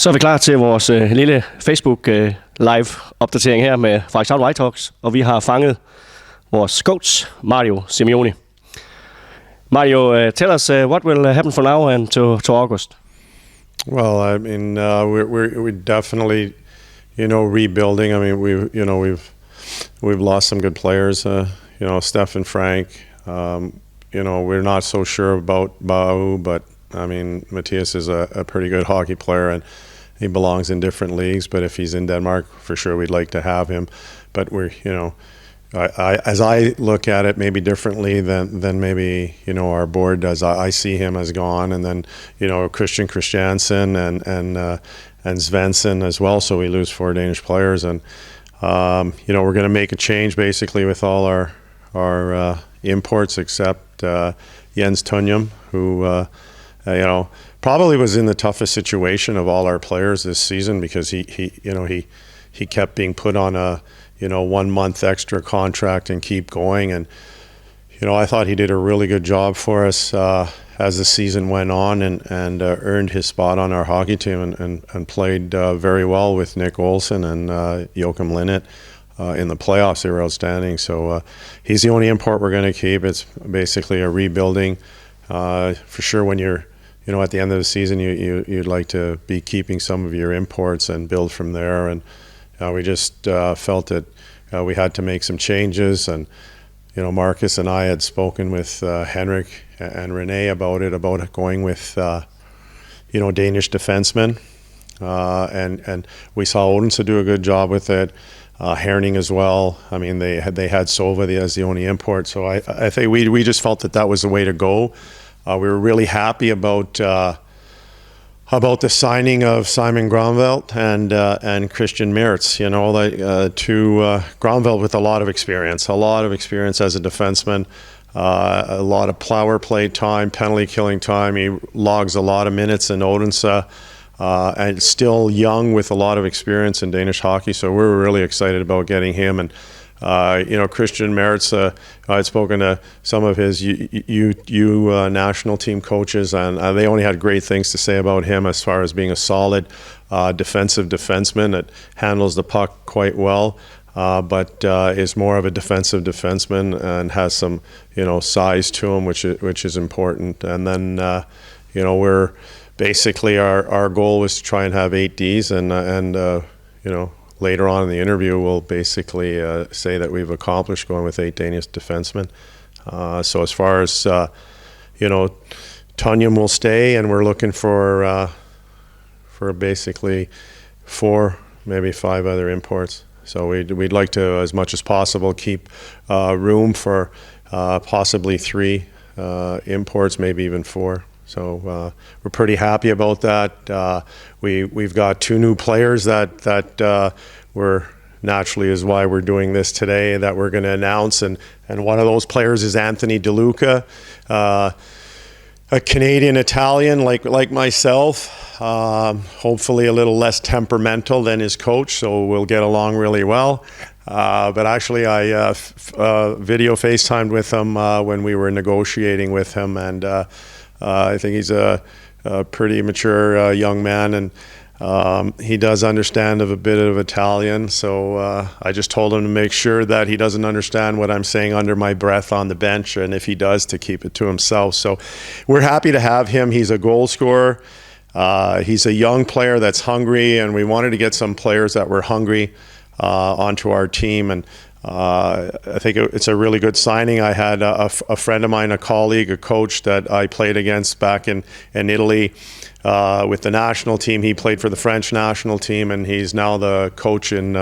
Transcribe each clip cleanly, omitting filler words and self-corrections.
Så er vi klar til vores lille Facebook live opdatering her med Frederikshavn White Hawks, og vi har fanget vores coach Mario Simioni. Mario, tell us what will happen from now and to August. Well, I mean, we're definitely, rebuilding. I mean, we've lost some good players. Steph and Frank. We're not so sure about Bau, but I mean, Matthias is a pretty good hockey player, and he belongs in different leagues. But if he's in Denmark, for sure, we'd like to have him. But as I look at it, maybe differently than maybe our board does. I see him as gone, and then Christiansen and Svensson as well. So we lose 4 Danish players, and we're going to make a change basically with all our imports except Jens Tunjum, who probably was in the toughest situation of all our players this season because he kept being put on a 1 month extra contract and keep going. And, I thought he did a really good job for us as the season went on and earned his spot on our hockey team and played very well with Nick Olsen and Joachim Linnet. In the playoffs, they were outstanding. So he's the only import we're going to keep. It's basically a rebuilding. For sure, when you're, at the end of the season, you'd like to be keeping some of your imports and build from there. And we just felt that we had to make some changes. And, Marcus and I had spoken with Henrik and Renee about going with, Danish defensemen. And we saw Odense do a good job with it. Herning as well. I mean, they had Sova as the only import. So I think we just felt that was the way to go. We were really happy about the signing of Simon Granvelt and Christian Mertz. Granvelt with a lot of experience as a defenseman, a lot of power play time, penalty killing time. He logs a lot of minutes in Odense. And still young with a lot of experience in Danish hockey, so we were really excited about getting him. And Christian Mertz, I had spoken to some of his national team coaches, and they only had great things to say about him as far as being a solid defensive defenseman that handles the puck quite well, but is more of a defensive defenseman and has some size to him, which is important. And then we're basically, our goal was to try and have 8 Ds, and later on in the interview, we'll basically say that we've accomplished going with 8 Danish defensemen. So as far as Tunjum will stay, and we're looking for basically 4, maybe 5 other imports. So we'd like to, as much as possible, keep room for possibly 3 imports, maybe even 4. So we're pretty happy about that. We've got 2 new players that we're naturally is why we're doing this today, that we're going to announce. And one of those players is Anthony DeLuca, a Canadian-Italian like myself, hopefully a little less temperamental than his coach, so we'll get along really well. But actually, I video FaceTimed with him when we were negotiating with him, and I think he's a pretty mature young man, and he does understand a bit of Italian. So I just told him to make sure that he doesn't understand what I'm saying under my breath on the bench, and if he does, to keep it to himself. So we're happy to have him. He's a goal scorer. He's a young player that's hungry, and we wanted to get some players that were hungry onto our team. And I think it's a really good signing. I had a friend of mine, a colleague, a coach that I played against back in Italy with the national team. He played for the French national team, and he's now the coach in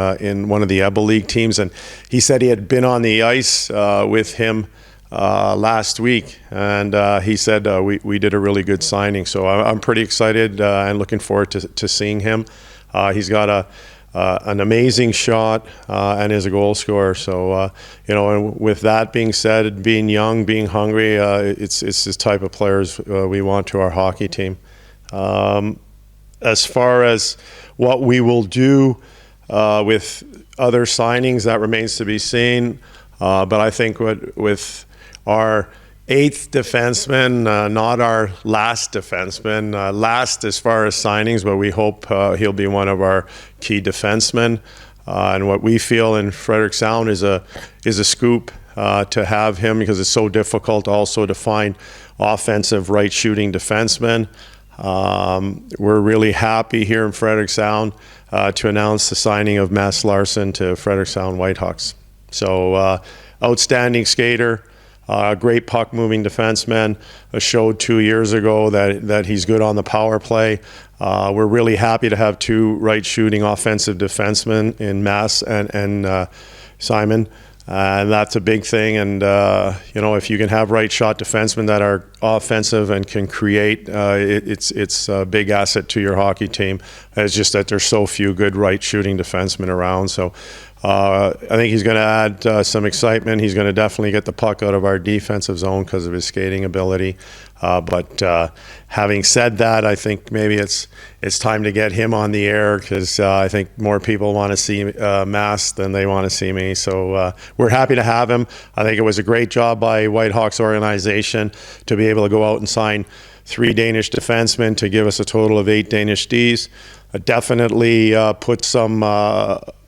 one of the EBA League teams. And he said he had been on the ice with him last week, and he said we did a really good signing. So I'm pretty excited and looking forward to seeing him. He's got an amazing shot and is a goal scorer. So and with that being said, being young, being hungry, it's this type of players we want to our hockey team. As far as what we will do with other signings, that remains to be seen. But I think with our eighth defenseman, not our last defenseman. Last as far as signings, but we hope he'll be one of our key defensemen. And what we feel in Frederick Sound is a scoop to have him, because it's so difficult also to find offensive right shooting defensemen. We're really happy here in Frederick Sound to announce the signing of Mads Larsen to Frederick Sound Whitehawks. So outstanding skater, great puck moving defenseman. Showed 2 years ago that he's good on the power play. We're really happy to have two right shooting offensive defensemen in Mads and Simon. And that's a big thing. And, if you can have right shot defensemen that are offensive and can create, it's a big asset to your hockey team. It's just that there's so few good right shooting defensemen around. So I think he's going to add some excitement. He's going to definitely get the puck out of our defensive zone because of his skating ability. But having said that, I think maybe it's time to get him on the air, because I think more people want to see Mass than they want to see me. So we're happy to have him. I think it was a great job by Whitehawks organization to be able to go out and sign 3 Danish defensemen to give us a total of 8 Danish Ds. Definitely put some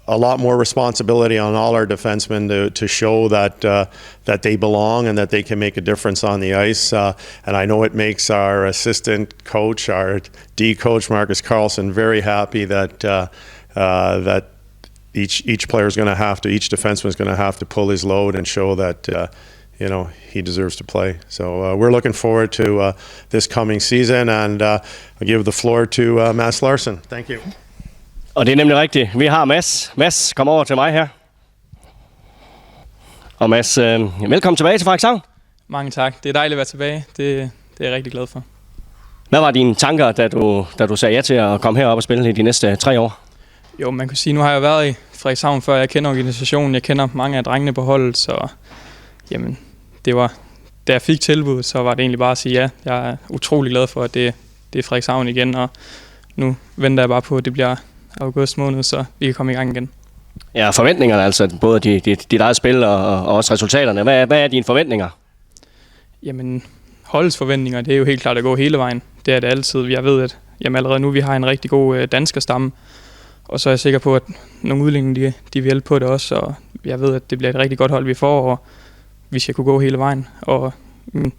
a lot more responsibility on all our defensemen to show that they belong and that they can make a difference on the ice. And I know it makes our assistant coach, our D coach, Marcus Carlson, very happy that each player is going to have to, each defenseman is going to have to pull his load and show that he deserves to play. So we're looking forward to this coming season, and I'll give the floor to Mads Larsen. Thank you. Og det er nemlig rigtigt. Vi har Mads. Mads, kom over til mig her. Og Mads, velkommen tilbage til Frederikshavn. Mange tak. Det er dejligt at være tilbage. Det er jeg rigtig glad for. Hvad var dine tanker, da du sagde ja til at komme herop og spille i de næste 3 år? Jo, man kan sige, nu har jeg været i Frederikshavn før. Jeg kender organisationen, jeg kender mange af drengene på holdet, så jamen, det var, da jeg fik tilbud, så var det egentlig bare at sige ja. Jeg er utrolig glad for, at det er Frederikshavn igen, og nu venter jeg bare på, at det bliver august måned, så vi kan komme i gang igen. Ja, forventningerne, altså både dit eget spil og også resultaterne. Hvad er dine forventninger? Jamen, holdets forventninger, det er jo helt klart at gå hele vejen. Det er det altid. Jeg ved, at allerede nu vi har en rigtig god danskerstamme, og så er jeg sikker på, at nogle udlændinge, de vil hjælpe på det også, og jeg ved, at det bliver et rigtig godt hold, vi får, og vi skal kunne gå hele vejen. Og mine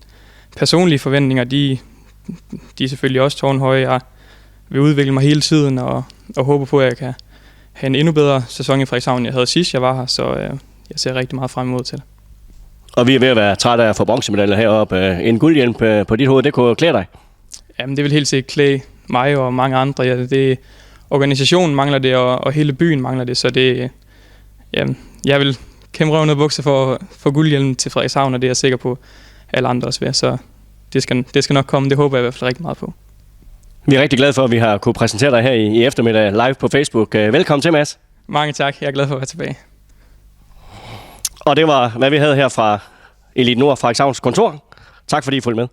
personlige forventninger, de er selvfølgelig også tårnhøje. Jeg vil udvikle mig hele tiden, og håber på, at jeg kan have en endnu bedre sæson i Frederikshavn, end jeg havde sidst, jeg var her, så jeg ser rigtig meget frem imod til det. Og vi er ved at være trætte af at få bronzemedaljer heroppe. En guldhjelm på dit hoved, det kunne klæde dig? Jamen, det vil helt sikkert klæde mig og mange andre. Ja, organisationen mangler det, og hele byen mangler det, så jeg vil kæmpe røven ud af bukser for guldhjelmen til Frederikshavn, og det er jeg sikker på, alle andre også ved, så det skal nok komme. Det håber jeg i hvert fald rigtig meget på. Vi er rigtig glade for, at vi har kunne præsentere dig her i eftermiddag live på Facebook. Velkommen til, Mads. Mange tak. Jeg er glad for at være tilbage. Og det var, hvad vi havde her fra Elite Nord Frederikshavns kontor. Tak fordi I fulgte med.